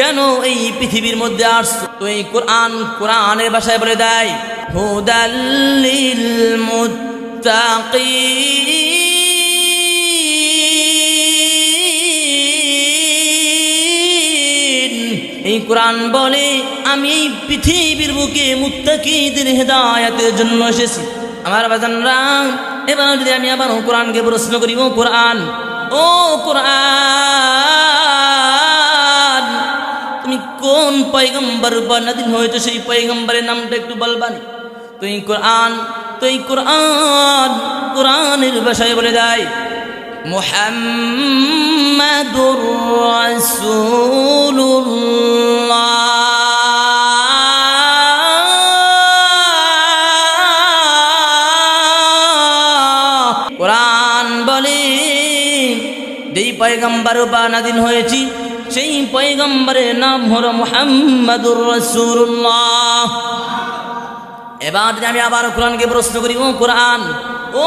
কেন এই পৃথিবীর মধ্যে আসছো? তো এই কোরআনের ভাষায় বলে দেয় হুদাল্লিল মুত্তাকিন। এই কোরআন বলে আমি এই পৃথিবীর বুকে মুত্তাকিদের হেদায়েতের জন্য এসেছি। আমার বাজানরা, এবার যদি আমি আবার কোরআনকে প্রশ্ন করি, ও কোরআন, ও কোরআন, তুমি কোন পয়গম্বর উপর নাযিল হয়েছে সেই পয়গম্বরের নামটা একটু বলবানি? তো এই কোরআনের ভাষায় বলে দেয় মুহাম্মাদুর রাসূলুল্লাহ। কোরআন বলে যেই পয়গম্বর উপর নাযিল হয়েছে সেই পয়গম্বরের নাম হলো মুহাম্মাদুর রাসূলুল্লাহ। এবার আমি আবার কোরআনকে প্রশ্ন করি, ও কোরআন,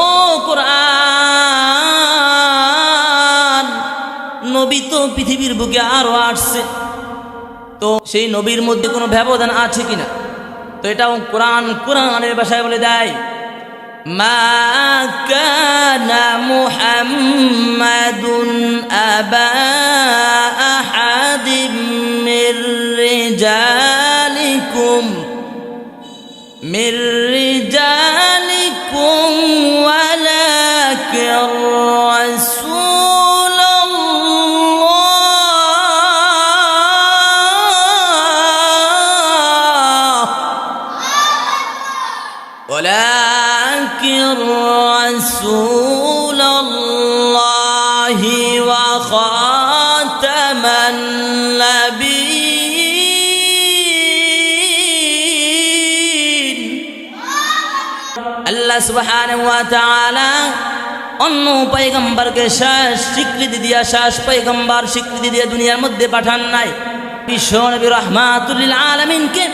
ও কোরআন, নবী তো পৃথিবীর বুকে আরো আসছে, তো সেই নবীর মধ্যে কোনো ব্যবধান আছে কিনা? তো এটাও কোরআনের ভাষায় বলে দেয় মা কানা মুহাম্মাদুন আবা আহাদিম মির রিজালিকুম ওয়ালাকিন রাসূলুল্লাহি ওয়া খাতামান নাবিয়্যিন। আল্লাহ সুবহানাহু ওয়া তাআলা অন্য পয়গম্বরকে শেষ পয়গম্বর স্বীকৃতি দিয়ে দুনিয়ার মধ্যে পাঠান নাই। বিশ্ব নবী রাহমাতুল লিল আলামিনকে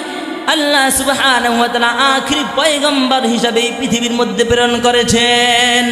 আল্লাহ সুবহানাহু ওয়া তাআলা আখিরি পয়গম্বর হিসাবে পৃথিবীর মধ্যে প্রেরণ করেছেন।